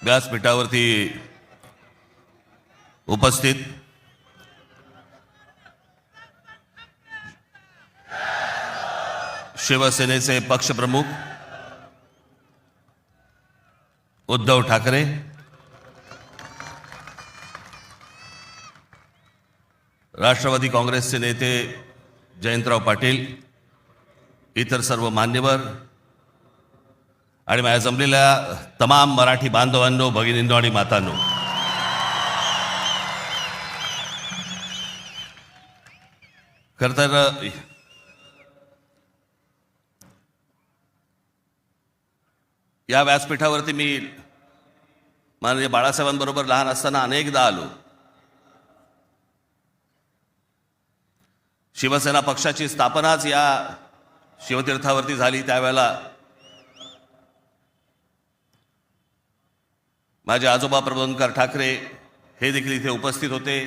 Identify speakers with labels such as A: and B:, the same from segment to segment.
A: व्यासपीठावरती उपस्थित शिवसेनेचे पक्षप्रमुख उद्धव ठाकरे, राष्ट्रवादी काँग्रेसचे नेते जयंतराव पाटील, इतर सर्व मान्यवर आणि माझ्या जमलेल्या तमाम मराठी बांधवांनो, भगिनींनो आणि मातांनो, खरं तर या व्यासपीठावरती मी माननीय बाळासाहेबांबरोबर लहान असताना अनेकदा आलो. शिवसेना पक्षाची स्थापनाच या शिवतीर्थावरती झाली. त्यावेळेला माझे आजोबा प्रबोधनकार ठाकरे हे देखील इथे उपस्थित होते.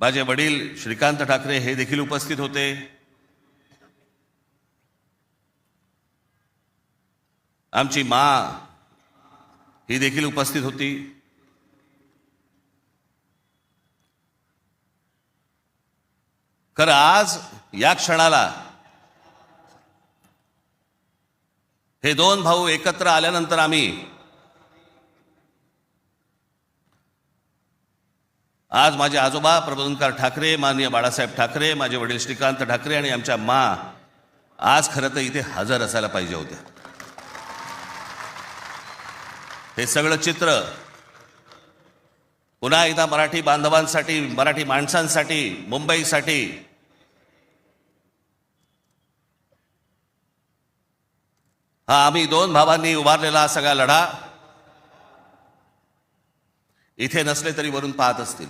A: माझे वडील श्रीकांत ठाकरे हे देखील उपस्थित होते. आमची माँ ही देखील उपस्थित होती. खरं आज या क्षणाला हे दोन भाऊ एकत्र आल्यानंतर आम्ही आज माझे आजोबा प्रबोधनकार ठाकरे, माननीय बाळासाहेब ठाकरे, माझे वडील श्रीकांत ठाकरे आणि आमच्या माँ आज खरं तर इथे हजर असायला पाहिजे होत्या. हे सगळं चित्र पुन्हा एकदा मराठी बांधवांसाठी, मराठी माणसांसाठी, मुंबईसाठी हा आम्ही दोन भावांनी उभारलेला हा सगळा लढा इथे नसले तरी वरून पाहत असतील.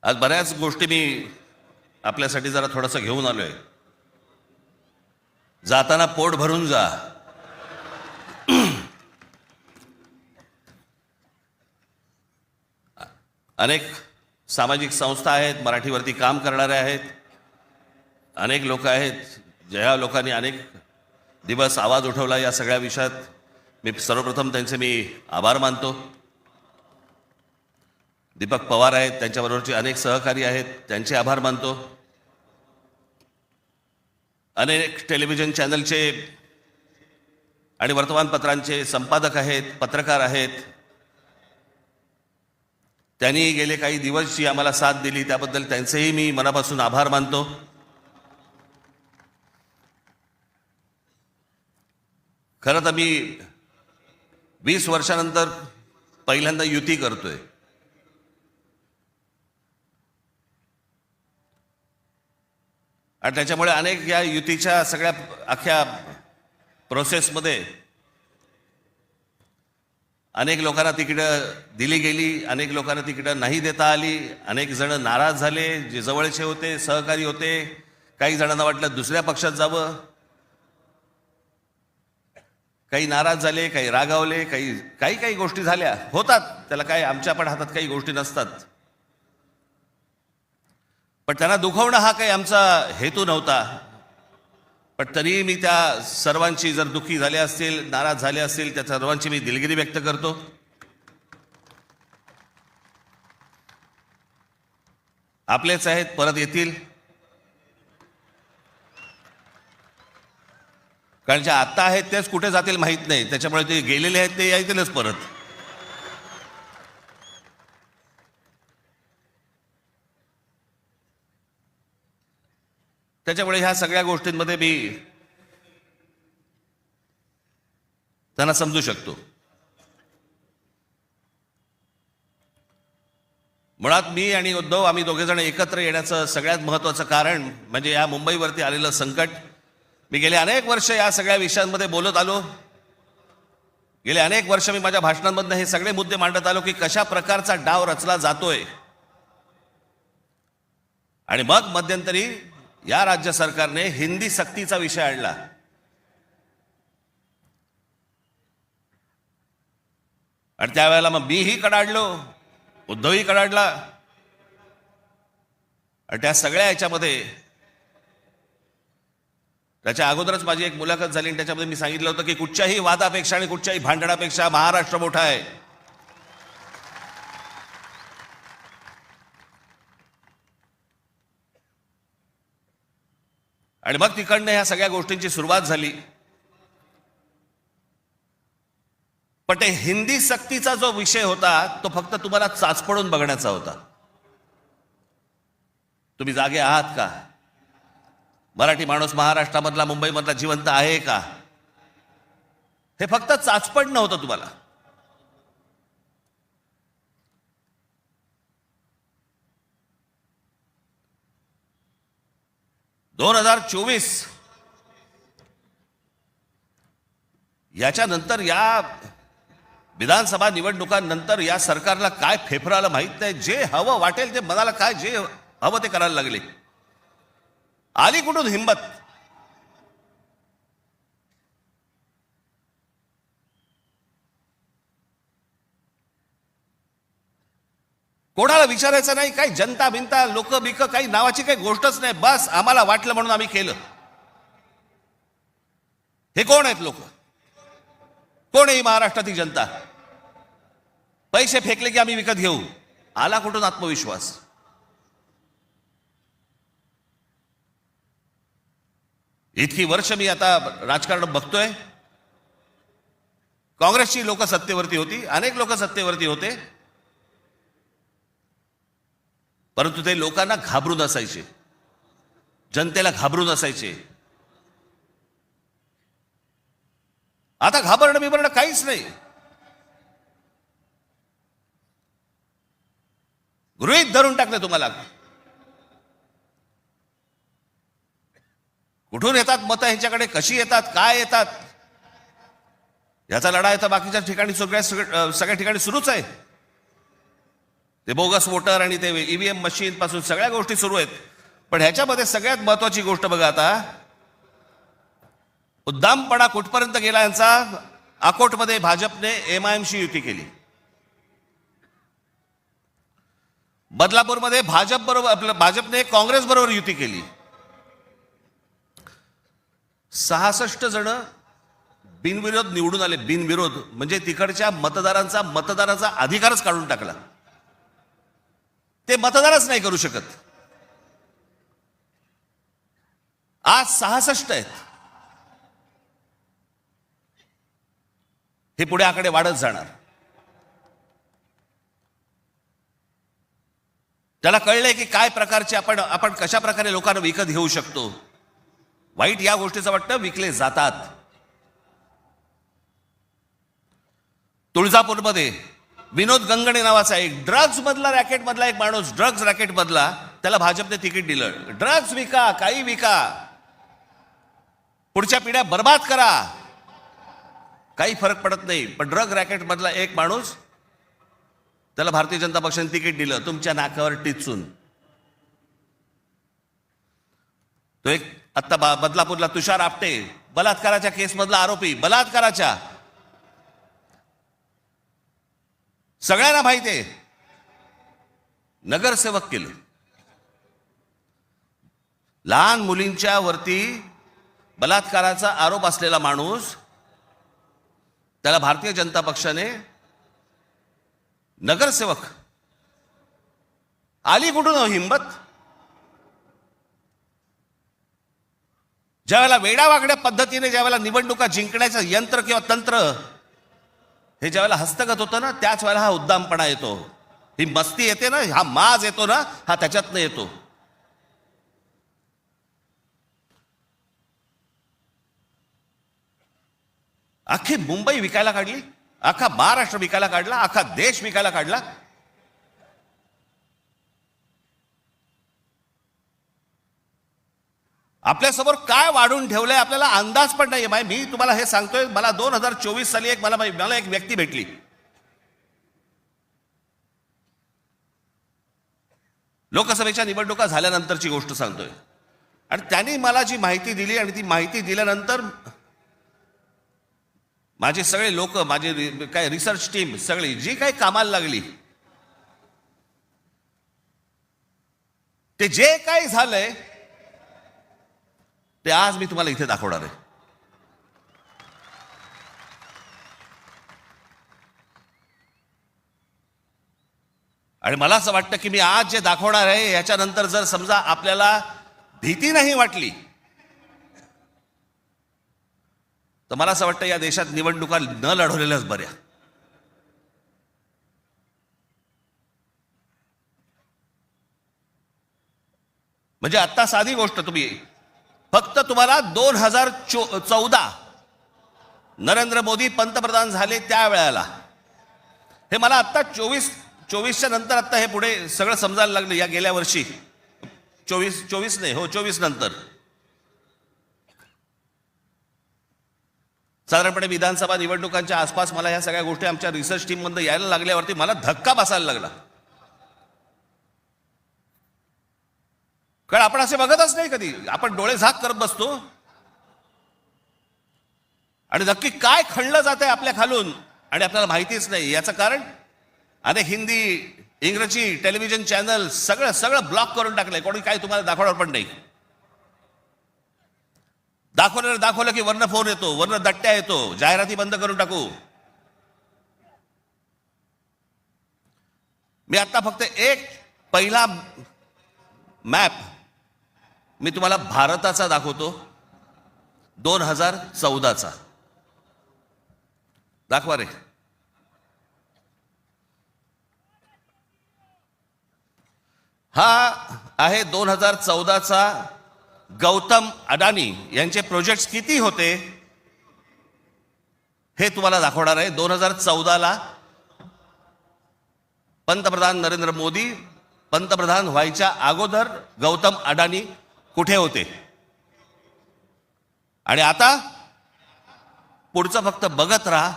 A: आज बऱ्याच गोष्टी मी आपल्यासाठी जरा थोडंसं घेऊन आलोय. जाताना पोट भरून जा. अनेक सामाजिक संस्था आहेत, मराठीवरती काम करणारे आहेत, अनेक लोक आहेत, ज्या लोकांनी अनेक दिवस आवाज उठवला या सगळ्या विषयात. मी सर्वप्रथम त्यांचे मी आभार मानतो. दीपक पवार आहेत, त्यांच्याबरोबरचे अनेक सहकारी आहेत, त्यांचे आभार मानतो. अनेक टेलिव्हिजन चॅनलचे आणि वर्तमानपत्रांचे संपादक आहेत, पत्रकार आहेत, त्यांनी गेले काही दिवस जी आम्हाला साथ दिली त्याबद्दल त्यांचेही मी मनापासून आभार मानतो. खरं तर मी 20 वर्षानंतर पहिल्यांदा युती करतोय. आणि त्याच्यामुळे अनेक या युतीच्या सगळ्या अख्ख्या प्रोसेसमध्ये अनेक लोकांना तिकीटं दिली गेली, अनेक लोकांना तिकीटं नाही देता आली, अनेक जण नाराज झाले, जे जवळचे होते, सहकारी होते. काही जणांना वाटलं दुसऱ्या पक्षात जावं, काही नाराज झाले, काही रागावले, काही गोष्टी झाल्या, होतात. त्याला काय, आमच्या पण हातात काही गोष्टी नसतात. पण त्यांना दुखवणं हा काही आमचा हेतू नव्हता. पण तरी मी त्या सर्वांची, जर दुःखी झाले असतील, नाराज झाले असतील, त्या सर्वांची मी दिलगिरी व्यक्त करतो. आपलेच आहेत, परत येतील. कारण जे आत्ता आहेत तेच कुठे जातील माहीत नाही. त्याच्यामुळे ते गेलेले आहेत ते येतीलच परत. त्याच्यामुळे ह्या सगळ्या गोष्टींमध्ये मी त्यांना समजू शकतो. मुळात मी आणि उद्धव आम्ही दोघेजण एकत्र येण्याचं सगळ्यात महत्त्वाचं कारण म्हणजे या मुंबईवरती आलेलं संकट. मी गेले अनेक वर्ष या सगळ्या विषयांमध्ये बोलत आलो. गेले अनेक वर्ष मी माझ्या भाषणांमधून हे सगळे मुद्दे मांडत आलो की कशा प्रकारचा डाव रचला जातोय. आणि मग मध्यंतरी या राज्य सरकारने हिंदी सक्तीचा विषय आणला. आणि त्यावेळेला मग मीही कडाडलो, उद्धवही कडाडला. आणि त्या सगळ्या याच्यामध्ये त्याच्या अगोदरच माझी एक मुलाखत झाली आणि त्याच्यामध्ये मी सांगितलं होतं की कुठच्याही वादापेक्षा आणि कुठच्याही भांडणापेक्षा महाराष्ट्र मोठा आहे. आणि मग तिकडनं ह्या सगळ्या गोष्टींची सुरुवात झाली. पण ते हिंदी सक्तीचा जो विषय होता तो फक्त तुम्हाला चाचपडून बघण्याचा होता. तुम्ही जागे आहात का? मराठी माणूस महाराष्ट्रामधला मुंबईमधला जिवंत आहे का? हे फक्त चाचपडणं होतं तुम्हाला. याच्यानंतर या विधानसभा निवडणुकांनंतर या सरकारला काय फेफराला माहित नाही. जे हवं वाटेल ते मनाला काय जे हवं ते करायला लागले. आली कुठून हिंमत? कोणाला विचारायचं नाही. काही जनता बिनता लोक बिक काही नावाची काही गोष्टच नाही. बस आम्हाला वाटलं म्हणून आम्ही केलं. हे कोण आहेत लोक? कोण आहे महाराष्ट्रातील जनता? पैसे फेकले की आम्ही विकत घेऊ. आला कुठून आत्मविश्वास? इतकी वर्ष मी आता राजकारण बघतोय. काँग्रेसची लोक सत्तेवरती होती, अनेक लोक सत्तेवरती होते, परंतु ते लोकांना घाबरून असायचे, जनतेला घाबरून असायचे. आता घाबरणं बिबरणं काहीच नाही. गृहीत धरून टाकले तुम्हाला. कुठून येतात मतं ह्यांच्याकडे, कशी येतात, काय येतात, याचा लढा तर बाकीच्या ठिकाणी सगळ्या ठिकाणी सुरूच आहे. ते बोगस वोटर आणि ते ईव्हीएम मशीन पासून सगळ्या गोष्टी सुरू आहेत. पण ह्याच्यामध्ये सगळ्यात महत्वाची गोष्ट बघा, आता उद्दामपणा कुठपर्यंत गेला यांचा. अकोटमध्ये भाजपने एमआयएमशी युती केली. बदलापूरमध्ये भाजपने काँग्रेस बरोबर युती केली. 66 जण बिनविरोध निवडून आले. बिनविरोध म्हणजे तिकडच्या मतदारांचा अधिकारच काढून टाकला. ते मतदारच नाही करू शकत. आज 66 आहेत. हे पुढे आकडे वाढत जाणार. त्याला कळलंय की काय प्रकारचे आपण कशा प्रकारे लोकांना विकत घेऊ शकतो. वाईट या गोष्टीचं वाटतं विकले जातात. तुळजापूरमध्ये विनोद गंगणे नावाचा एक ड्रग्ज मधला रॅकेट मधला एक माणूस, ड्रग्ज रॅकेट मधला, त्याला भाजपने तिकीट दिलं. ड्रग्ज विका, काही विका, पुढच्या पिढ्या बर्बाद करा, काही फरक पडत नाही. पण ड्रग रॅकेट मधला एक माणूस, त्याला भारतीय जनता पक्षाने तिकीट दिलं तुमच्या नाकावर टिचून. तो एक आता बदलापूरला तुषार आपटे, बलात्काराच्या केस मधला आरोपी, बलात्काराच्या, सगळ्यांना माहिती आहे, नगरसेवक केलं. लहान मुलींच्या वरती बलात्काराचा आरोप असलेला माणूस, त्याला भारतीय जनता पक्षाने नगरसेवक. आली कुठून हिंमत? ज्यावेळेला वेडावाकड्या पद्धतीने ज्यावेळेला निवडणुका जिंकण्याचं यंत्र किंवा तंत्र हे ज्यावेळेला हस्तगत होतं ना, त्याच वेळेला हा उद्दामपणा येतो, ही मस्ती येते ना, हा माज येतो ना, हा त्याच्यातनं येतो. अख्खी मुंबई विकायला काढली, अख्खा महाराष्ट्र विकायला काढला, अख्खा देश विकायला काढला. आपल्यासमोर काय वाढून ठेवलंय आपल्याला अंदाज पण नाही. मी तुम्हाला हे सांगतोय, मला 2024 साली मला एक व्यक्ती भेटली. लोकसभेच्या निवडणुका झाल्यानंतरची गोष्ट सांगतोय. आणि त्यांनी मला जी माहिती दिली, आणि ती माहिती दिल्यानंतर माझे सगळे लोक, माझे काय रिसर्च टीम सगळी जी काही कामाला लागली, ते जे काही झालंय ते आज मी तुम्हाला इथे दाखवणार आहे. आणि मला असं वाटतं की मी आज जे दाखवणार आहे याच्यानंतर जर समजा आपल्याला भीती नाही वाटली तर मला असं वाटतं या देशात निवडणुका न लढवलेल्याच बऱ्या. म्हणजे आता साधी गोष्ट, तुम्ही फक्त तुम्हाला 2014 नरेंद्र मोदी पंतप्रधान झाले त्या वेळेला, हे मला आता 24च्या नंतर आता हे पुढे सगळं समजायला लागलं. या गेल्या वर्षी 24 नाही, हो 24 नंतर साधारणपणे विधानसभा निवडणुकांच्या आसपास मला ह्या सगळ्या गोष्टी आमच्या रिसर्च टीम मध्ये यायला लागल्यावरती मला धक्का बसायला लागला. कारण आपण असे बघतच नाही कधी, आपण डोळे झाक करत बसतो आणि नक्की काय खणलं जात आहे आपल्या खालून आणि आपल्याला माहितीच नाही. याचं कारण अनेक हिंदी इंग्रजी टेलिव्हिजन चॅनल सगळं ब्लॉक करून टाकलंय. कोणी काय तुम्हाला दाखवणार पण नाही. दाखवलं की वरनं फोन येतो, वरनं दट्ट्या येतो, जाहिराती बंद करून टाकू. मी आता फक्त एक पहिला मॅप मी तुम्हाला भारताचा दाखवतो, 2014चा. दाखवा रे. हा आहे 2014चा गौतम अडानी यांचे प्रोजेक्ट्स किती होते हे तुम्हाला दाखवणार आहे. 2014ला पंतप्रधान नरेंद्र मोदी पंतप्रधान व्हायच्या अगोदर गौतम अडानी कुठे होते आणि आता पुढचं फक्त बघत राहा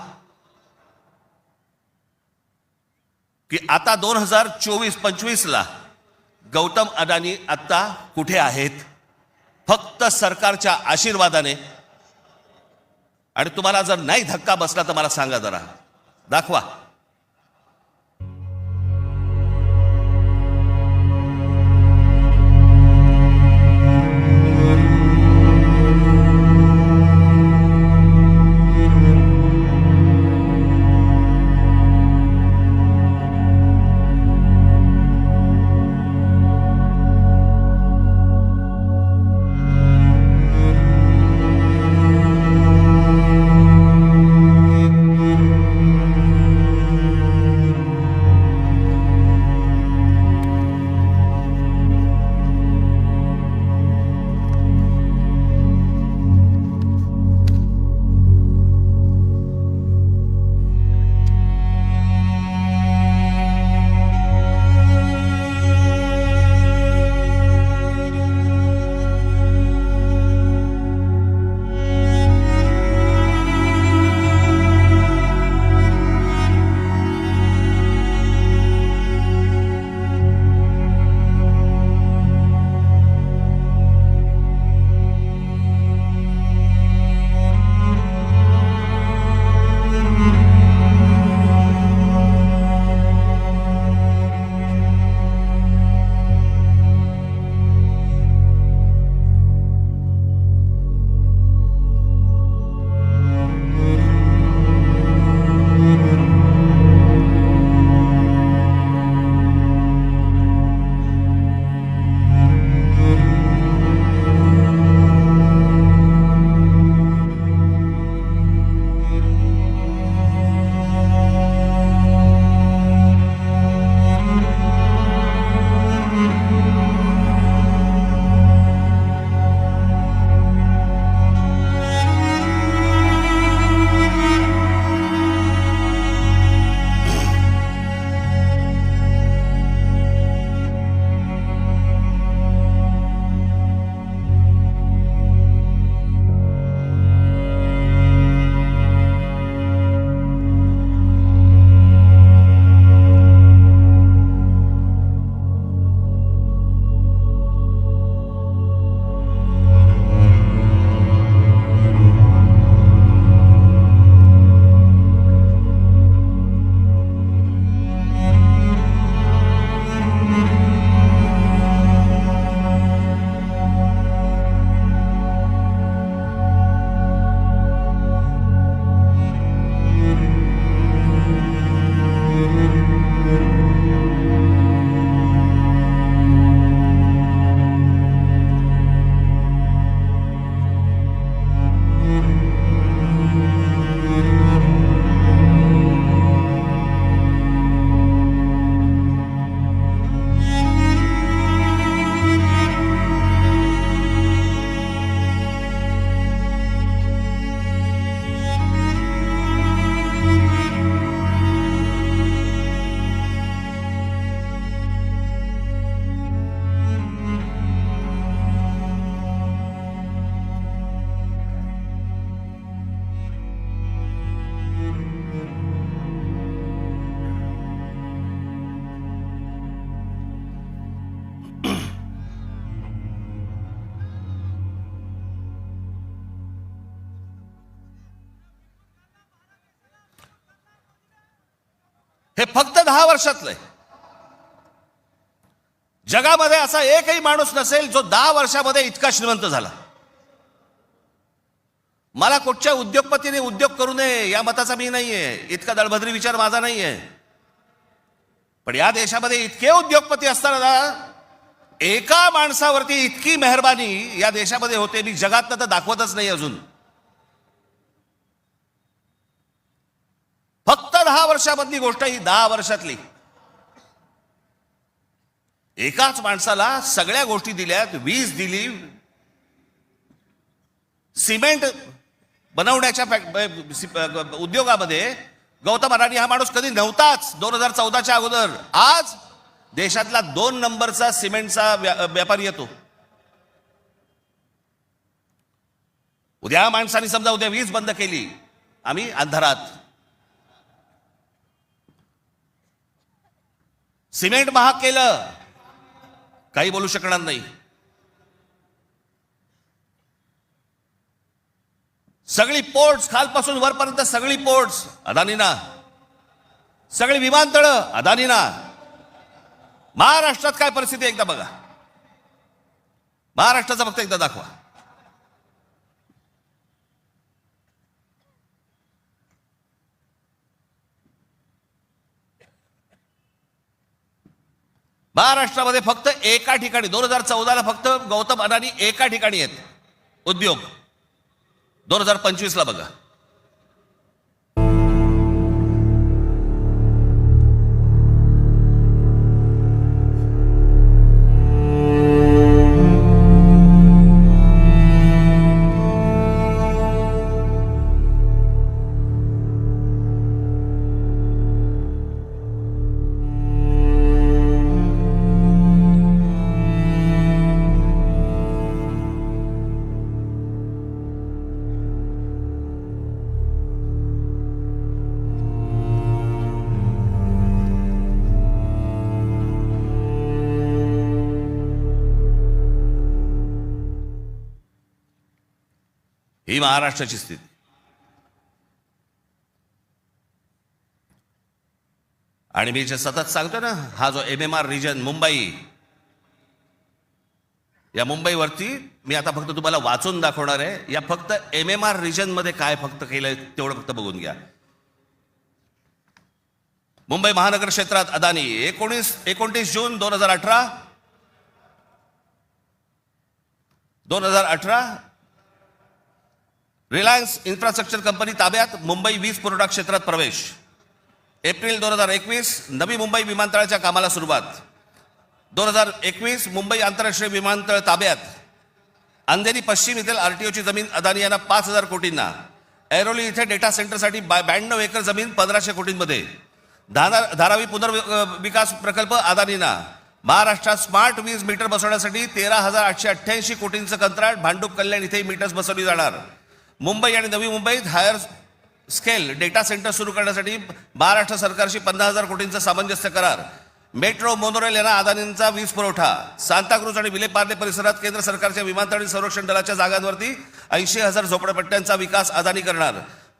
A: की आता 2024-25ला गौतम अडानी आता कुठे आहेत. फक्त सरकारच्या आशीर्वादाने. आणि तुम्हाला जर नाही धक्का बसला तर मला सांगा जरा, दाखवा. हे फक्त 10 वर्षातलं आहे. जगामध्ये असा एकही माणूस नसेल जो 10 वर्षामध्ये इतका श्रीमंत झाला. मला कुठच्या उद्योगपतीने उद्योग करू नये या मताचा मी नाहीये, इतका दळभद्री विचार माझा नाहीये. पण या देशामध्ये इतके उद्योगपती असताना एका माणसावरती इतकी मेहरबानी या देशामध्ये होते, मी जगातनं तर दाखवतच नाही अजून. फक्त 10 वर्षामधली गोष्ट ही, 10 वर्षातली. एकाच माणसाला सगळ्या गोष्टी दिल्यात, वीज दिली, सिमेंट बनवण्याच्या उद्योगामध्ये गौतम अडाणी हा माणूस कधी नव्हताच 2014च्या अगोदर. आज देशातला 2 नंबरचा सिमेंटचा व्यापारी येतो. उद्या माणसाने समजा उद्या वीज बंद केली, आम्ही अंधारात. सिमेंट महाग केलं, काही बोलू शकणार नाही. सगळी पोर्ट्स खालपासून वरपर्यंत सगळी पोर्ट्स अदानीना, सगळी विमानतळं अदानीना. महाराष्ट्रात काय परिस्थिती एकदा बघा, महाराष्ट्राचा फक्त एकदा दाखवा. महाराष्ट्रामध्ये फक्त एका ठिकाणी 2014ला फक्त गौतम अडाणी एका ठिकाणी आहेत उद्योग. 2025ला बघा, ही महाराष्ट्राची स्थिती. आणि मी जे सतत सांगतो ना, हा जो MMR रिजन मुंबई, या मुंबईवरती मी आता फक्त तुम्हाला वाचून दाखवणार आहे. या फक्त MMR रिजन मध्ये काय फक्त केलंय तेवढं फक्त बघून घ्या. मुंबई महानगर क्षेत्रात अदानी 29 जून 2018 रिलायन्स इन्फ्रास्ट्रक्चर कंपनी ताब्यात, मुंबई वीज पुरवठा क्षेत्रात प्रवेश. एप्रिल 2021 नवी मुंबई विमानतळाच्या कामाला सुरुवात. 2021 मुंबई आंतरराष्ट्रीय विमानतळ ताब्यात. अंधेरी पश्चिम येथील RTOची जमीन अदानी यांना 5,000 कोटींना. ऐरोली इथे डेटा सेंटरसाठी 92 एकर जमीन 1,500 कोटींमध्ये. धारावी पुनर्विकास प्रकल्प अदानींना. महाराष्ट्रात स्मार्ट वीज मीटर बसवण्यासाठी 13,888 कोटींचं कंत्राट. भांडूप कल्याण इथे मीटर्स बसवली जाणार. मुंबई आणि नवी मुंबईत हायर स्केल डेटा सेंटर सुरू करण्यासाठी महाराष्ट्र सरकारशी 50,000 कोटींचा सामंजस्य करार. मेट्रो मोनोरेल यांना अदानींचा वीज पुरवठा. सांताक्रूज आणि विलेपार्ले परिसरात केंद्र सरकारच्या विमानतळ संरक्षण दलाच्या जागांवरती 80,000 झोपडपट्ट्यांचा विकास अदानी करणार.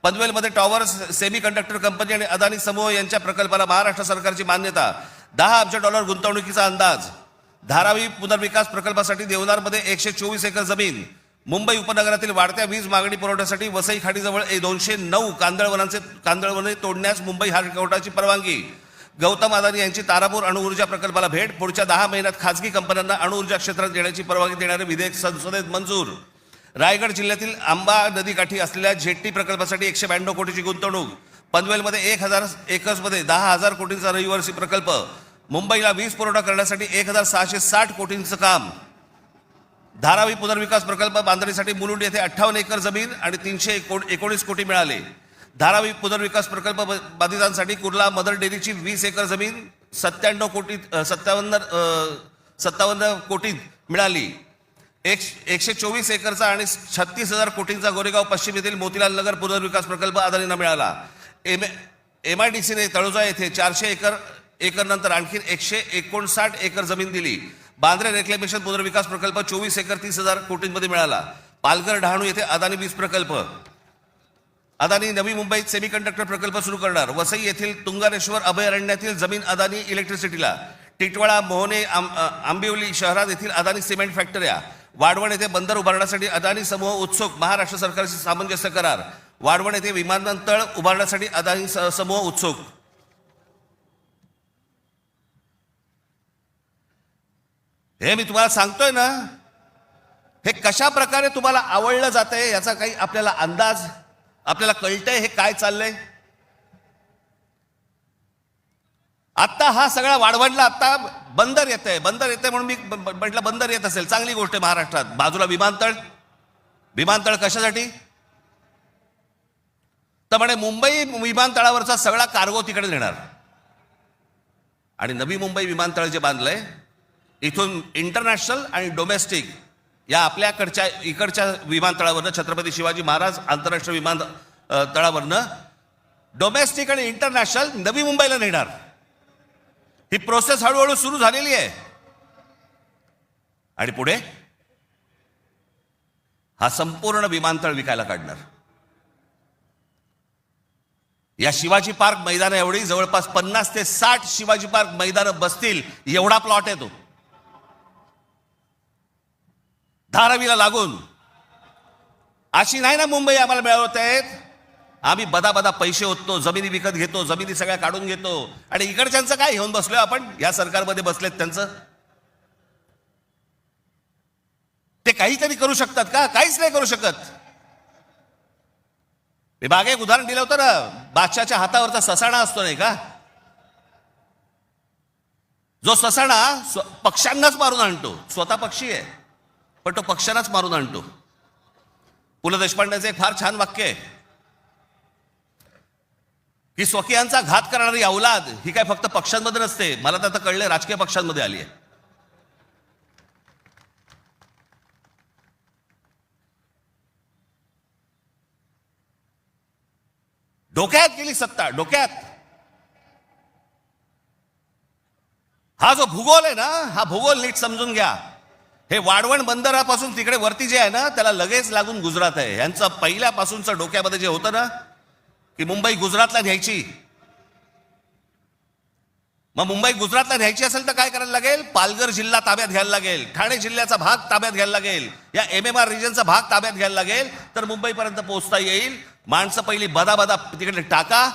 A: पनवेलमध्ये टॉवर्स सेमी कंडक्टर कंपनी आणि अदानी समूह यांच्या प्रकल्पाला महाराष्ट्र सरकारची मान्यता. $10 अब्ज गुंतवणुकीचा अंदाज. धारावी पुनर्विकास प्रकल्पासाठी देवनारमध्ये 124 एकर जमीन. मुंबई उपनगरातील वाढत्या वीज मागणी पुरवठ्यासाठी वसई खाडीजवळ 209 कांदळवने तोडण्यास मुंबई हायकोर्टाची परवानगी. गौतम अदानी यांची तारापूर अणुऊर्जा प्रकल्पाला भेट. पुढच्या 10 महिन्यात खासगी कंपन्यांना अणुऊर्जा क्षेत्रात येण्याची परवानगी देणारे विधेयक संसदेत मंजूर. रायगड जिल्ह्यातील आंबा नदीकाठी असलेल्या जेट्टी प्रकल्पासाठी 192 कोटीची गुंतवणूक. पनवेलमध्ये 1,000 एकर्समध्ये 10,000 कोटींचा रहिवासी प्रकल्प. मुंबईला वीज पुरवठा करण्यासाठी 1,660 कोटींचं काम. धारावी पुनर्विकास प्रकल्प बांधणीसाठी मुलुंड येथे 58 एकर जमीन आणि 319 कोटी मिळाले. धारावी पुनर्विकास प्रकल्प बाधितांसाठी कुर्ला मदर डेअरीची 20 एकर जमीन 57 कोटीत मिळाली. 124 एकरचा आणि 36,000 कोटींचा गोरेगाव पश्चिम येथील मोतीलाल नगर पुनर्विकास प्रकल्प अदानींना मिळाला. MIDCने तळोजा येथे 400 एकर नंतर आणखी 159 एकर जमीन दिली. बांद्रे रेक्लेमेशन पुनर्विकास प्रकल्प 24 एकर 30,000 कोटींमध्ये मिळाला. पालघर डहाणू येथे अदानी वीज प्रकल्प. अदानी नवी मुंबईत सेमीकंडक्टर प्रकल्प सुरू करणार. वसई येथील तुंगारेश्वर अभयारण्यातील जमीन अदानी इलेक्ट्रिसिटीला. टिटवाळा, मोहने, आंबिवली शहरात येथील अदानी सिमेंट फॅक्टऱ्या. वाढवण येथे बंदर उभारण्यासाठी अदानी समूह उत्सुक. महाराष्ट्र सरकारशी सामंजस्य करार. वाढवण येथे विमानतळ उभारण्यासाठी अदानी समूह उत्सुक. हे मी तुम्हाला सांगतोय ना, हे कशा प्रकारे तुम्हाला आवडलं जातंय याचा काही आपल्याला अंदाज, आपल्याला कळतंय हे काय चाललंय. आता हा सगळा वाढवणला आता बंदर येतंय म्हणून मी म्हटलं बंदर येत असेल चांगली गोष्ट आहे. महाराष्ट्रात बाजूला विमानतळ कशासाठी तर म्हणे मुंबई विमानतळावरचा सगळा कार्गो तिकडे नेणार. आणि नवी मुंबई विमानतळ जे बांधलंय इथून इंटरनॅशनल आणि डोमेस्टिक या आपल्याकडच्या इकडच्या विमानतळावरनं, छत्रपती शिवाजी महाराज आंतरराष्ट्रीय विमानतळावरनं डोमेस्टिक आणि इंटरनॅशनल नवी मुंबईला नेणार. ही प्रोसेस हळूहळू सुरू झालेली आहे. आणि पुढे हा संपूर्ण विमानतळ विकायला काढणार. या शिवाजी पार्क मैदान एवढी जवळपास 50 ते 60 शिवाजी पार्क मैदानं बसतील एवढा प्लॉट आहे तो, धारावीला लागून. अशी नाही ना मुंबई आम्हाला मिळवत आहेत. आम्ही बदा पैसे ओततो, जमिनी विकत घेतो, जमिनी सगळ्या काढून घेतो. आणि इकडच्यांचं काय घेऊन बसलोय आपण, या सरकारमध्ये बसलेत त्यांचं. ते काहीतरी करू शकतात का? काहीच नाही करू शकत. मी मागे एक उदाहरण दिलं होतं ना, बादशाच्या हातावरचा ससाणा असतो नाही का, जो ससाणा पक्ष्यांनाच मारून आणतो. स्वतः पक्षी आहे पण तो पक्ष्यांनाच मारून आणतो. पु ल देशपांडेचं एक फार छान वाक्य आहे की स्वकीयांचा घात करणारी औलाद ही काय फक्त पक्षांमध्ये नसते, मला तर आता कळले राजकीय पक्षांमध्ये आली आहे. डोक्यात गेली सत्ता, डोक्यात. हा जो भूगोल आहे ना, हा भूगोल नीट समजून घ्या. हे वाढवण बंदरापासून तिकडे वरती जे आहे ना त्याला लगेच लागून गुजरात आहे. यांचं पहिल्यापासूनचं डोक्यामध्ये जे होतं ना की मुंबई गुजरातला न्यायची. मग मुंबई गुजरातला न्यायची असेल तर काय करायला लागेल, पालघर जिल्हा ताब्यात घ्यायला लागेल, ठाणे जिल्ह्याचा भाग ताब्यात घ्यायला लागेल, या MMR रिजनचा भाग ताब्यात घ्यायला लागेल, तर मुंबईपर्यंत पोहोचता येईल. माणसं पहिली बदा तिकडे टाका,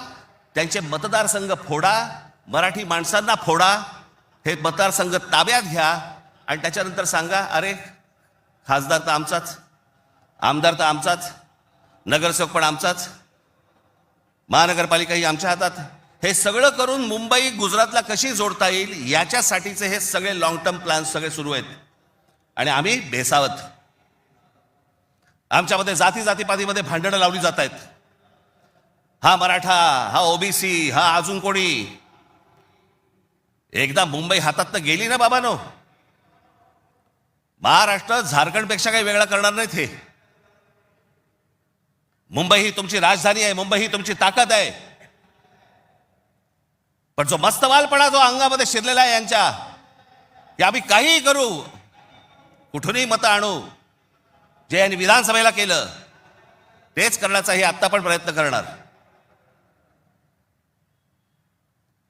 A: त्यांचे मतदारसंघ फोडा, मराठी माणसांना फोडा, हे मतदारसंघ ताब्यात घ्या आणि त्याच्यानंतर सांगा अरे खासदार तर आमचाच, आमदार तर आमचाच, नगरसेवक पण आमचाच, महानगरपालिका ही आमच्या हातात. हे सगळं करून मुंबई गुजरातला कशी जोडता येईल याच्यासाठीचे हे सगळे लॉंग टर्म प्लॅन सगळे सुरू आहेत. आणि आम्ही बेसावत, आमच्यामध्ये जातीपातीमध्ये भांडणं लावली जात आहेत. हा मराठा, हा ओबीसी, हा अजून कोणी. एकदा मुंबई हातात तर गेली ना बाबानो, महाराष्ट्र झारखंडपेक्षा काही वेगळा करणार नाहीत. हे मुंबई ही तुमची राजधानी आहे, मुंबई ही तुमची ताकद आहे. पण जो मस्तवालपणा जो अंगामध्ये शिरलेला आहे यांच्या, की आम्ही काहीही करू, कुठूनही मतं आणू, जे यांनी विधानसभेला केलं तेच करण्याचा हे आत्ता पण प्रयत्न करणार.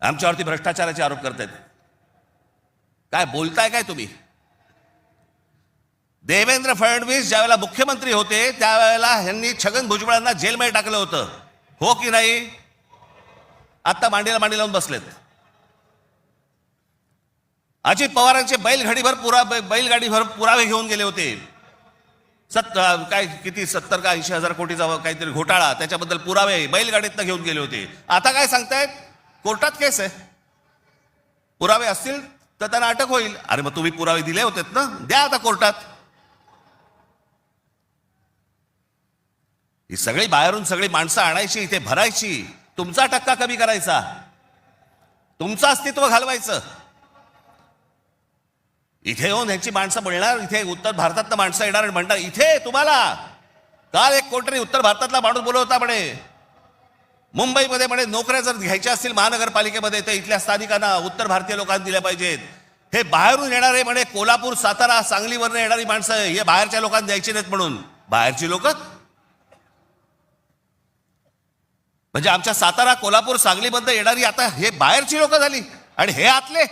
A: आमच्यावरती भ्रष्टाचाराचे आरोप करतायत. काय बोलताय काय तुम्ही? देवेंद्र फडणवीस ज्यावेळेला मुख्यमंत्री होते त्यावेळेला यांनी छगन भुजबळांना जेलमध्ये टाकलं होतं, हो की नाही? आता मांडीला मांडी लावून बसलेत. अजित पवारांचे बैलगाडीभर पुरावे घेऊन गेले होते. काय किती 70 का 80 हजार कोटीचा काहीतरी घोटाळा, त्याच्याबद्दल पुरावे बैलगाडीतनं घेऊन गेले होते. आता काय सांगतायत, कोर्टात केस आहे, पुरावे असतील तर त्यांना अटक होईल. अरे मग तुम्ही पुरावे दिले होते ना, द्या आता कोर्टात. ही सगळी बाहेरून सगळी माणसं आणायची, इथे भरायची, तुमचा टक्का कमी करायचा, तुमचं अस्तित्व घालवायचं. इथे येऊन ह्यांची माणसं बोलणार, इथे उत्तर भारतातनं माणसं येणार आणि म्हणणार इथे तुम्हाला. काल एक कोणतरी उत्तर भारतातला माणूस बोलत होता म्हणे, मुंबईमध्ये म्हणे नोकऱ्या जर घ्यायच्या असतील महानगरपालिकेमध्ये तर इथल्या स्थानिकांना, उत्तर भारतीय लोकांना दिल्या पाहिजेत. हे बाहेरून येणारे म्हणे कोल्हापूर, सातारा, सांगलीवरनं येणारी माणसं हे बाहेरच्या लोकांना द्यायची नाहीत म्हणून. बाहेरची लोक म्हणजे आमच्या सातारा, कोल्हापूर, सांगलीमध्ये येणारी आता हे बाहेरची लोक झाली आणि हे आतले.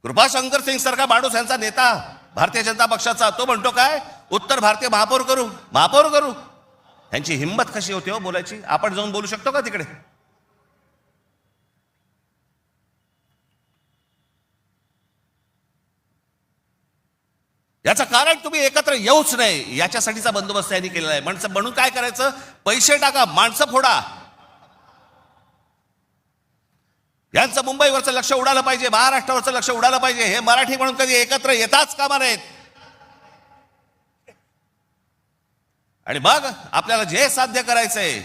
A: कृपाशंकर सिंग सारखा माणूस यांचा नेता भारतीय जनता पक्षाचा, तो म्हणतो काय उत्तर भारतीय महापौर करू, महापौर करू. यांची हिंमत कशी होती हो बोलायची? आपण जाऊन बोलू शकतो का तिकडे? याचं कारण तुम्ही एकत्र येऊच नाही याच्यासाठीचा बंदोबस्त यांनी केलेला आहे. म्हणून काय करायचं? पैसे टाका, माणसं फोडा. यांचं मुंबईवरचं लक्ष उडालं पाहिजे, महाराष्ट्रावरचं लक्ष उडालं पाहिजे. हे मराठी म्हणून कधी एकत्र येताच कामा नयेत. आणि मग आपल्याला जे साध्य करायचंय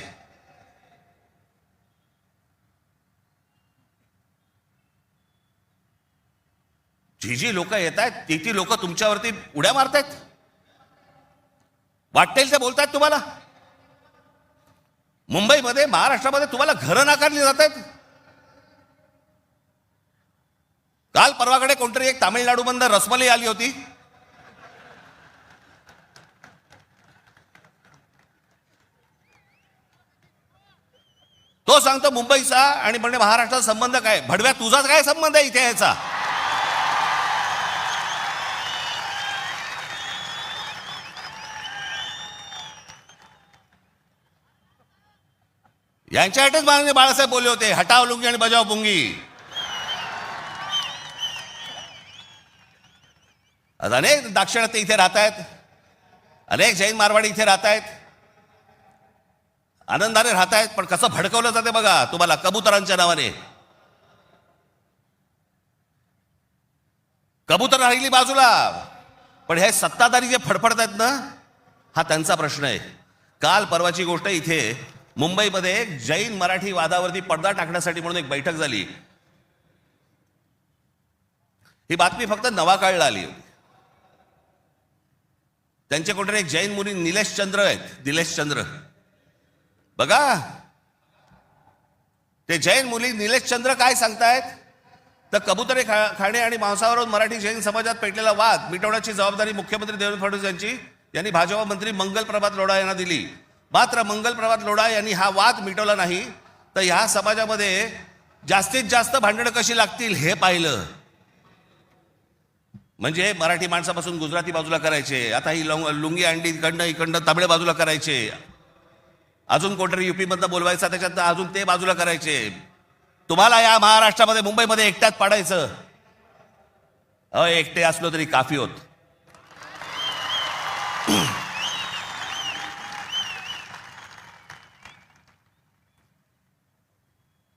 A: जी लोक येत आहेत ती लोक तुमच्यावरती उड्या मारतायत, वाटेल ते बोलतायत तुम्हाला. मुंबईमध्ये, महाराष्ट्रामध्ये तुम्हाला घरं नाकारली जात आहेत. काल परवाकडे कोणतरी एक तामिळनाडूमधून रसमलाई आली होती. तो सांगतो मुंबईचा आणि म्हणजे महाराष्ट्राचा संबंध काय? भडव्या तुझाच काय संबंध आहे इथे याचा? यांच्यासाठीच माननीय बाळासाहेब बोलले होते, हटाव लुंगी आणि बजाव पुंगी. आज अनेक दाक्षिणात्य इथे राहत आहेत, अनेक जैन मारवाडी इथे राहत आहेत, आनंदाने राहत आहेत. पण कसं भडकवलं जाते बघा तुम्हाला कबुतरांच्या नावाने. कबूतर राहिली बाजूला, पण हे सत्ताधारी जे फडफडत आहेत ना, हा त्यांचा प्रश्न आहे. काल परवाची गोष्ट, इथे मुंबईमध्ये एक जैन मराठी वादावरती पडदा टाकण्यासाठी म्हणून एक बैठक झाली. ही बातमी फक्त नवाकाळला आली होती. त्यांचे कोणतरी एक जैन मुली निलेश चंद्र आहेत, निलेश चंद्र बघा. ते जैन मुली निलेश चंद्र काय सांगतायत तर कबुतरे खाणे आणि मांसावरून मराठी जैन समाजात पेटलेला वाद मिटवण्याची जबाबदारी मुख्यमंत्री देवेंद्र फडणवीस यांनी भाजपा मंत्री मंगल प्रभात लोढा यांना दिली. मात्र मंगल प्रभात लोढा यांनी हा वाद मिटवला नाही, तर ह्या समाजामध्ये जास्तीत जास्त भांडणं कशी लागतील हे पाहिलं. म्हणजे मराठी माणसापासून गुजराती बाजूला करायचे, आता ही लुंगी अंडी इकडनं तामिळ बाजूला करायचे, अजून कोणतरी युपी मधनं बोलवायचा त्याच्यात अजून ते बाजूला करायचे. तुम्हाला या महाराष्ट्रामध्ये, मुंबईमध्ये एकट्यात पाडायचं. एकटे असलो तरी काफी होत.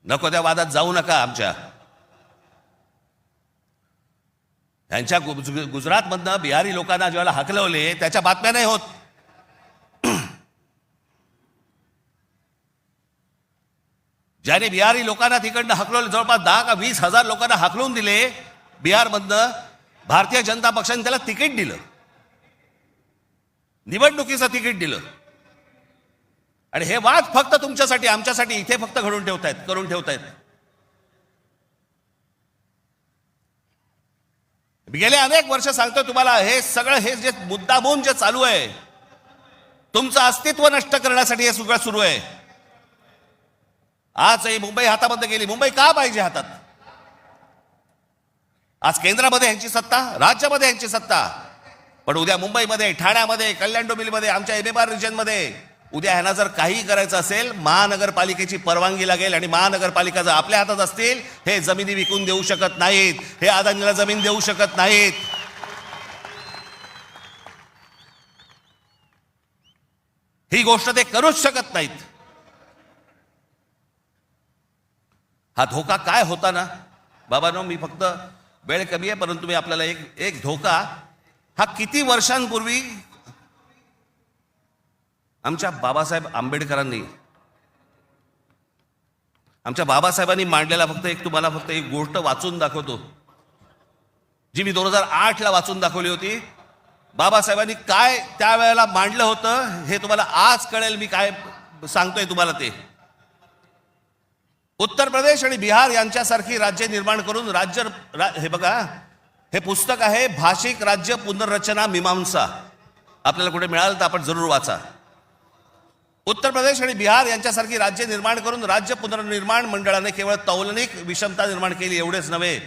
A: नको त्या वादात जाऊ नका. आमच्या यांच्या गुजरातमधनं बिहारी लोकांना ज्यावेळेला हकलवले त्याच्या बातम्या नाही होत. ज्याने बिहारी लोकांना तिकडनं हकलवलं, जवळपास 10 का 20 हजार लोकांना हकलवून दिले बिहारमधनं, भारतीय जनता पक्षाने त्याला तिकीट दिलं, निवडणुकीचं तिकीट दिलं. आणि हे वाद फक्त तुमच्यासाठी, आमच्यासाठी इथे फक्त करून ठेवतायत. गेले अनेक वर्ष सांगतोय तुम्हाला, हे सगळं हे जे मुद्दामून जे चालू आहे, तुमचं अस्तित्व नष्ट करण्यासाठी हे सगळं सुरू आहे. आज ही मुंबई हातामध्ये गेली. मुंबई का पाहिजे हातात? आज केंद्रामध्ये यांची सत्ता, राज्यामध्ये यांची सत्ता, पण उद्या मुंबईमध्ये, ठाण्यामध्ये, कल्याण डोंबिवलीमध्ये, आमच्या MMR रिजनमध्ये उद्या ह्यांना जर काही करायचं असेल, महानगरपालिकेची परवानगी लागेल. आणि महानगरपालिका जर आपल्या हातात असतील, हे जमिनी विकून देऊ शकत नाहीत, हे अदानीला जमीन देऊ शकत नाहीत. ही गोष्ट ते करूच शकत नाहीत. हा धोका काय होता ना बाबांनो, मी फक्त वेळ कमी आहे परंतु मी आपल्याला एक धोका, हा किती वर्षांपूर्वी आमच्या बाबासाहेब आंबेडकरांनी, आमच्या बाबासाहेबांनी मांडलेला तुम्हाला फक्त एक गोष्ट वाचून दाखवतो, जी मी 2008ला वाचून दाखवली होती. बाबासाहेबांनी काय त्यावेळेला मांडलं होतं हे तुम्हाला आज कळेल. मी काय सांगतोय तुम्हाला ते. उत्तर प्रदेश आणि बिहार यांच्यासारखी राज्य निर्माण करून हे बघा, हे पुस्तक आहे भाषिक राज्य पुनर्रचना मीमांसा. आपल्याला कुठे मिळालं तर आपण जरूर वाचा. उत्तर प्रदेश आणि बिहार यांच्यासारखी राज्य निर्माण करून राज्य पुनर्निर्माण मंडळाने केवळ तौलनिक विषमता निर्माण केली एवढेच नव्हे,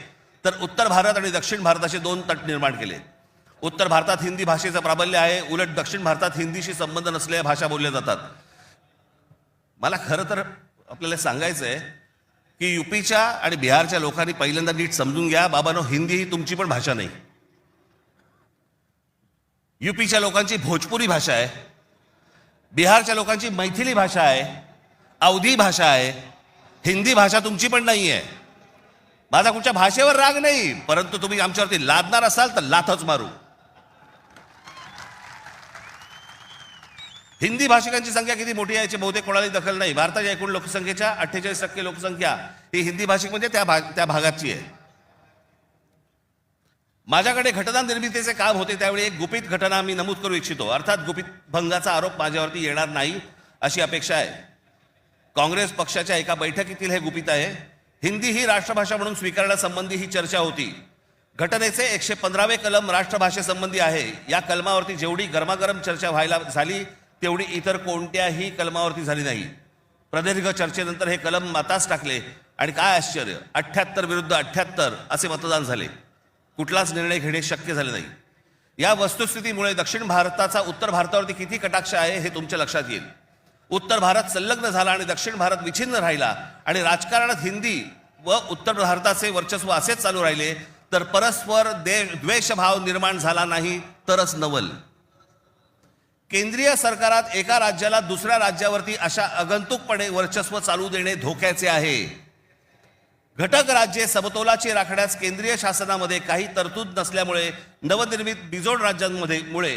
A: तर उत्तर भारत आणि दक्षिण भारताचे दोन तट निर्माण केले. उत्तर भारतात हिंदी भाषेचं प्राबल्य आहे, उलट दक्षिण भारतात हिंदीशी संबंध नसलेल्या भाषा बोलल्या जातात. मला खरं तर आपल्याला सांगायचं आहे की युपीच्या आणि बिहारच्या लोकांनी पहिल्यांदा नीट समजून घ्या, बाबांनो, हिंदी ही तुमची पण भाषा नाही. युपीच्या लोकांची भोजपुरी भाषा आहे, बिहारच्या लोकांची मैथिली भाषा आहे, अवधी भाषा आहे. हिंदी भाषा तुमची पण नाही आहे. माझा कुठच्या भाषेवर राग नाही, परंतु तुम्ही आमच्यावरती लादणार असाल तर लाथच मारू. हिंदी भाषिकांची संख्या किती मोठी आहे याची बहुतेक कोणालाही दखल नाही. भारताच्या एकूण लोकसंख्येच्या 48% लोकसंख्या ही हिंदी भाषिक म्हणजे त्या भागाची आहे. माझ्याकडे घटना निर्मितीचे काम होते त्यावेळी एक गुपित घटना मी नमूद करू इच्छितो. अर्थात गुपित भंगाचा आरोप माझ्यावरती येणार नाही अशी अपेक्षा आहे. काँग्रेस पक्षाच्या एका बैठकीतील हे गुपित आहे. हिंदी ही राष्ट्रभाषा म्हणून स्वीकारण्यासंबंधी ही चर्चा होती. घटनेचे 115वे कलम राष्ट्रभाषेसंबंधी आहे. या कलमावरती जेवढी गरमागरम चर्चा व्हायला झाली तेवढी इतर कोणत्याही कलमावरती झाली नाही. प्रदीर्घ चर्चेनंतर हे कलम माताच टाकले आणि काय आश्चर्य, 78 विरुद्ध 78 असे मतदान झाले. कुठलाच निर्णय घेणे शक्य झाले नाही. या वस्तुस्थितीमुळे दक्षिण भारताचा उत्तर भारतावरती किती कटाक्ष आहे हे तुमच्या लक्षात येईल. उत्तर भारत संलग्न झाला आणि दक्षिण भारत विच्छिन्न राहिला आणि राजकारणात हिंदी व उत्तर भारताचे वर्चस्व असेच चालू राहिले तर परस्पर द्वेषभाव निर्माण झाला नाही तरच नवल. केंद्रीय सरकारात एका राज्याला दुसऱ्या राज्यावरती अशा आगंतुकपणे वर्चस्व चालू देणे धोक्याचे आहे. घटक राज्ये समतोलाची राखण्यास केंद्रीय शासनामध्ये काही तरतूद नसल्यामुळे नवनिर्मित बिजोड राज्यांमुळे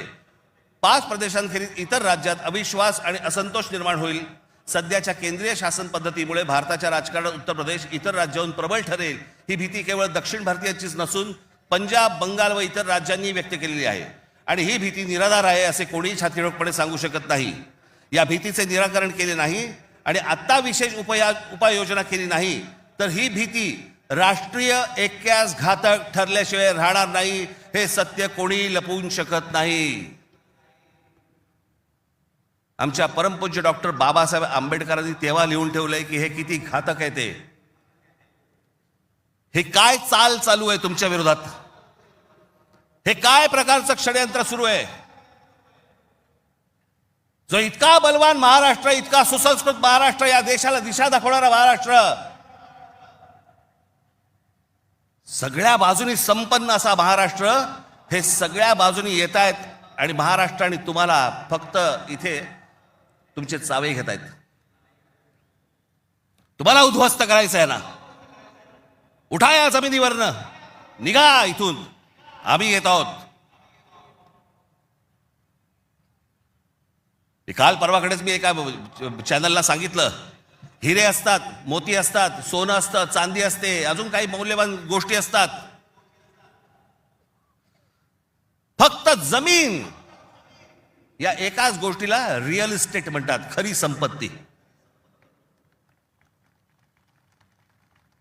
A: 5 प्रदेशांखेरीज इतर राज्यात अविश्वास आणि असंतोष निर्माण होईल. सध्याच्या केंद्रीय शासन पद्धतीमुळे भारताच्या राजकारणात उत्तर प्रदेश इतर राज्याहून प्रबळ ठरेल ही भीती केवळ दक्षिण भारतीयांचीच नसून पंजाब, बंगाल व इतर राज्यांनी व्यक्त केलेली आहे आणि ही भीती निराधार आहे असे कोणीही छातीरोखपणे सांगू शकत नाही. या भीतीचे निराकरण केले नाही आणि आत्ता विशेष उपाययोजना केली नाही तर ही भीती राष्ट्रीय ऐक्यास घातक ठरल्याशिवाय राहणार नाही. हे सत्य कोणी लपवू शकत नाही. आमच्या परमपूज्य डॉक्टर बाबासाहेब आंबेडकरांनी तेव्हा लिहून ठेवलंय की हे किती घातक आहे ते. हे काय चाल चालू आहे तुमच्या विरोधात, हे काय प्रकारचं षडयंत्र सुरू आहे. जो इतका बलवान महाराष्ट्र, इतका सुसंस्कृत महाराष्ट्र, या देशाला दिशा दाखवणारा महाराष्ट्र, सगळ्या बाजूनी संपन्न असा महाराष्ट्र, हे सगळ्या बाजूनी येत आहेत आणि महाराष्ट्र आणि तुम्हाला फक्त इथे तुमचे चावे घेत आहेत. तुम्हाला उद्ध्वस्त करायचं आहे ना. उठा या जमिनीवरनं, निघा इथून, आम्ही येत आहोत. काल परवाकडेच मी एका चॅनलला सांगितलं, हिरे असतात, मोती असतात, सोनं असतं, चांदी असते, अजून काही मौल्यवान गोष्टी असतात. फक्त जमीन या एकाच गोष्टीला रिअल इस्टेट म्हणतात, खरी संपत्ती.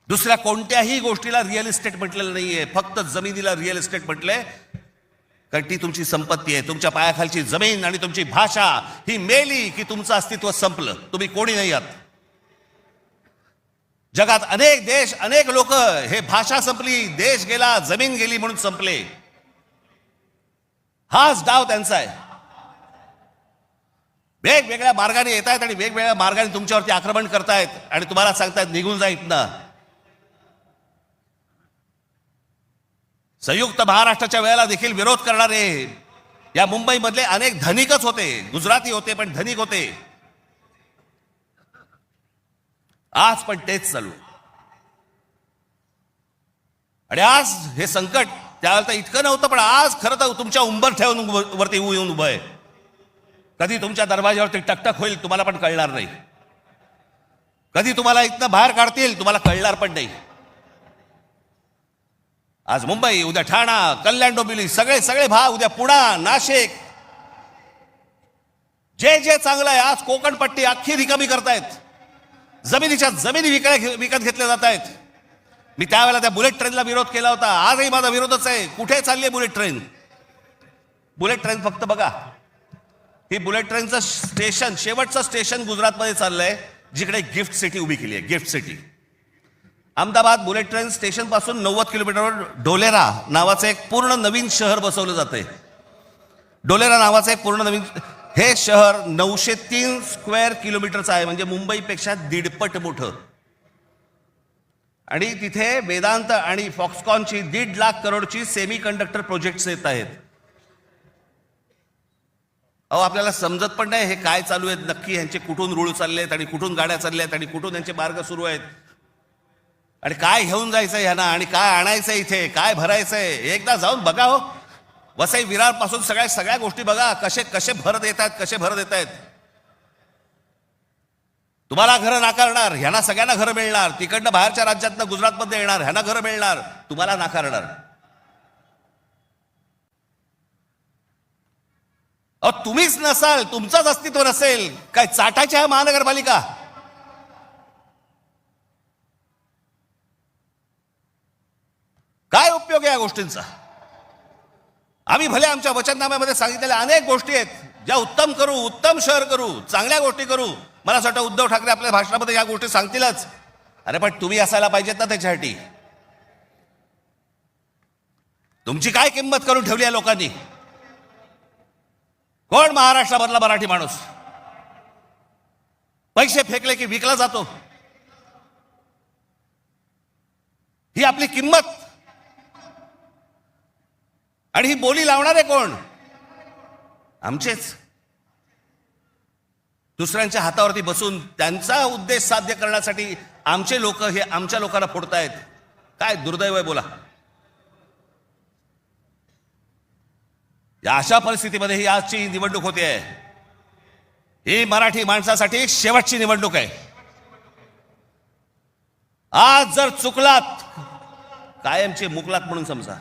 A: दुसऱ्या कोणत्याही गोष्टीला रिअल इस्टेट म्हटलेलं नाहीये, फक्त जमिनीला रिअल इस्टेट म्हटलंय. कारण ती तुमची संपत्ती आहे. तुमच्या पायाखालची जमीन आणि तुमची भाषा ही मेली की तुमचं अस्तित्व संपलं, तुम्ही कोणी नाही आहात. जगात अनेक देश, अनेक लोक हे भाषा संपली, देश गेला, जमीन गेली म्हणून संपले. हाच डाव त्यांचा आहे. वेगवेगळ्या मार्गाने येत आहेत आणि वेगवेगळ्या मार्गाने तुमच्यावरती आक्रमण करतायत आणि तुम्हाला सांगतायत निघून जा इथनं. संयुक्त महाराष्ट्राच्या वेळेला देखील विरोध करणारे या मुंबईमधले अनेक धनिकच होते, गुजराती होते पण धनिक होते. आज पण तेच चालू. आणि आज हे संकट त्यावेळेला तर इतकं नव्हतं, पण आज खरं तर तुमच्या उंबरठ्यावरून वरती येऊन उभं आहे. कधी तुमच्या दरवाज्यावरती टकटक होईल तुम्हाला पण कळणार नाही. कधी तुम्हाला इथनं बाहेर काढतील तुम्हाला कळणार पण नाही. आज मुंबई, उद्या ठाणा, कल्याण, डोंबिवली, सगळे सगळे भाग, उद्या पुणा, नाशिक, जे जे चांगलं आहे. आज कोकणपट्टी अख्खी रिकामी करतायत. जमिनीच्या जमिनी विकत घेतल्या जात आहेत. मी त्यावेळेला त्या बुलेट ट्रेनला विरोध केला होता. आजही माझा विरोधच आहे. कुठे चालली आहे बुलेट ट्रेन? बुलेट ट्रेन फक्त बघा, ही बुलेट ट्रेनचं स्टेशन, शेवटचं स्टेशन गुजरातमध्ये चाललंय, जिकडे गिफ्ट सिटी उभी केली आहे. Gift city Ahmedabad bullet train station पासून 90 किलोमीटरवर ढोलेरा नावाचं एक पूर्ण नवीन शहर बसवलं जातंय. ढोलेरा नावाचं एक पूर्ण नवीन हे शहर 903 स्क्वेअर किलोमीटरचं आहे, म्हणजे मुंबईपेक्षा 1.5 पट मोठं. आणि तिथे वेदांत आणि फॉक्सकॉनची 1.5 लाख करोडची सेमी कंडक्टर प्रोजेक्ट्स येत आहेत. अहो, आपल्याला समजत पण नाही हे काय चालू आहेत नक्की, ह्यांचे कुठून रूळ चालले आहेत आणि कुठून गाड्या चालल्या आहेत आणि कुठून यांचे मार्ग सुरू आहेत आणि काय घेऊन जायचंय ह्यांना आणि काय आणायचंय, इथे काय भरायचंय. एकदा जाऊन बघा हो, वसई विरार पासून सगळ्या गोष्टी बघा, कसे कसे भरत येत आहेत, कसे भरत येत आहेत. तुम्हाला घरं नाकारणार, ह्यांना सगळ्यांना घरं मिळणार. तिकडनं बाहेरच्या राज्यातनं गुजरातमध्ये येणार, ह्यांना घरं मिळणार, तुम्हाला नाकारणार. अहो, तुम्हीच नसाल, तुमचंच अस्तित्व नसेल, काय चाटायची आहे महानगरपालिका? काय उपयोग आहे या गोष्टींचा? आम्ही भले आमच्या वचननाम्यामध्ये सांगितलेल्या अनेक गोष्टी आहेत ज्या उत्तम करू, उत्तम शहर करू, चांगल्या गोष्टी करू. मला असं वाटतं उद्धव ठाकरे आपल्या भाषणामध्ये या गोष्टी सांगतीलच. अरे पण तुम्ही असायला पाहिजेत ना त्याच्यासाठी. तुमची काय किंमत करून ठेवली आहे लोकांनी? कोण महाराष्ट्रामधला मराठी माणूस पैसे फेकले की विकला जातो? ही आपली किंमत. आणि ही बोली लावणारे कोण? आमचेच. दुसऱ्यांच्या हातावरती बसून त्यांचा उद्देश साध्य करण्यासाठी आमचे लोक हे आमच्या लोकांना फोडतायत. काय दुर्दैव आहे बोला. या अशा परिस्थितीमध्ये ही आजची निवडणूक होते आहे. ही मराठी माणसासाठी शेवटची निवडणूक आहे. आज जर चुकलात, कायमचे मुकलात म्हणून समजा.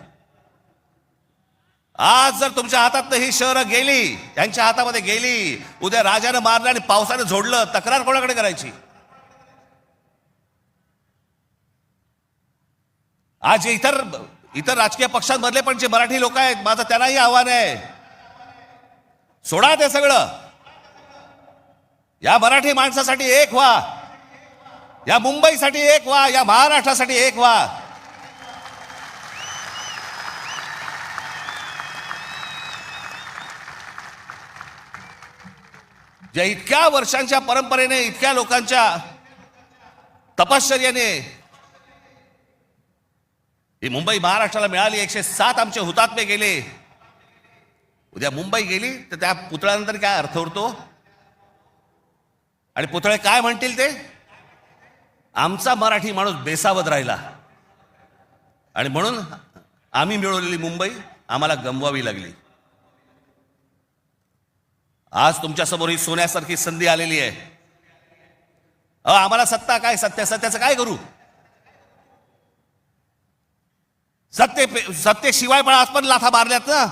A: आज जर तुमच्या हातात ही शहरं गेली, त्यांच्या हातामध्ये गेली, उद्या राजानं मारलं आणि पावसानं झोडलं, तक्रार कोणाकडे करायची? आज इतर राजकीय पक्षांमधले पण जे मराठी लोक आहेत, माझं त्यांनाही आव्हान आहे, सोडा ते सगळं. या मराठी माणसासाठी एक व्हा, या मुंबईसाठी एक व्हा, या महाराष्ट्रासाठी एक व्हा. ज्या इतक्या वर्षांच्या परंपरेने, इतक्या लोकांच्या तपश्चर्याने ही मुंबई महाराष्ट्राला मिळाली. 107 आमचे हुतात्मे गेले. उद्या मुंबई गेली तर त्या पुतळ्यानंतर काय अर्थ उरतो? आणि पुतळे काय म्हणतील ते? आमचा मराठी माणूस बेसावध राहिला आणि म्हणून आम्ही मिळवलेली मुंबई आम्हाला गमवावी लागली. आज तुमच्या समोर ही सोन्यासारखी संधी आलेली आहे. आम्हाला सत्ता काय, सत्याचं काय करू? सत्तेशिवाय पण आज पण लाथा मारल्यात ना.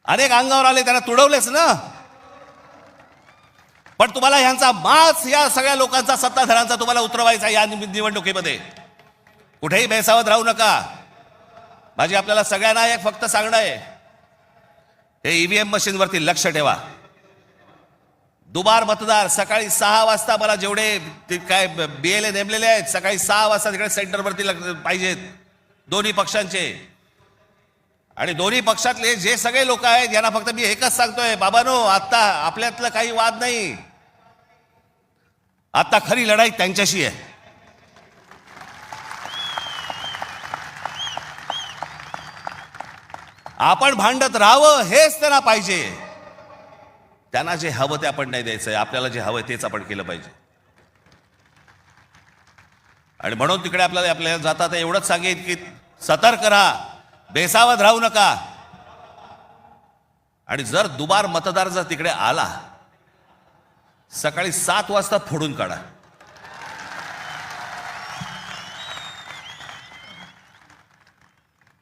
A: अनेक अंगावर आले, त्यांना तुडवलेच ना. पण तुम्हाला ह्यांचा माच, या सगळ्या लोकांचा, सत्ताधाऱ्यांचा तुम्हाला उतरवायचा या निवडणुकीमध्ये. कुठेही बेसावध राहू नका. माझी आपल्याला सगळ्यांना एक फक्त सांगणं आहे, हे ईव्हीएम मशीनवरती लक्ष ठेवा. दुबार मतदार सकाळी 6 वाजता, मला जेवढे काय BLA नेमलेले आहेत, सकाळी 6 वाजता तिकडे सेंटरवरती पाहिजेत दोन्ही पक्षांचे. आणि दोन्ही पक्षातले जे सगळे लोक आहेत यांना फक्त मी एकच सांगतोय, बाबांनो, आता आपल्यातलं काही वाद नाही. आता खरी लढाई त्यांच्याशी आहे. आपण भांडत राहावं हेच त्यांना पाहिजे. त्यांना जे हवं ते आपण नाही द्यायचंय. आपल्याला जे हवं तेच आपण केलं पाहिजे. आणि म्हणून तिकडे आपल्याला जाता एवढंच सांगेन की सतर्क राहा, बेसावध राहू नका. आणि जर दुबार मतदार जर तिकडे आला, सकाळी 7 वाजता फोडून काढा.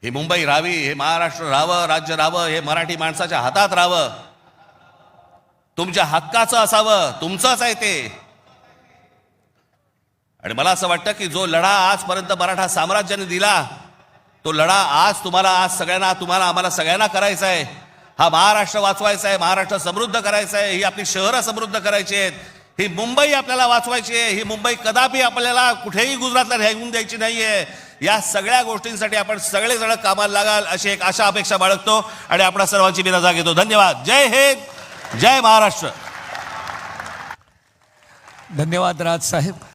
A: ही मुंबई राहावी, हे महाराष्ट्र राहावं, राज्य राहावं, हे मराठी माणसाच्या हातात राहावं, तुमच्या हक्काचं असावं, तुमचंच आहे ते. आणि मला असं वाटतं की जो लढा आजपर्यंत मराठा साम्राज्याने दिला, तो लढा आज तुम्हाला, आज सगळ्यांना, तुम्हाला, आम्हाला सगळ्यांना करायचा आहे. हा महाराष्ट्र वाचवायचा आहे, महाराष्ट्र समृद्ध करायचा आहे, ही आपली शहरं समृद्ध करायची आहेत, ही मुंबई आपल्याला वाचवायची आहे, ही मुंबई कदापि आपल्याला कुठेही गुजरातला राहून द्यायची नाहीये. या सगळ्या गोष्टींसाठी आपण सगळेजण कामाला लागाल अशी एक आशा अपेक्षा बाळगतो आणि आपणा सर्वांची मी रजा घेतो. धन्यवाद. जय हिंद, जय महाराष्ट्र.
B: धन्यवाद राज साहेब.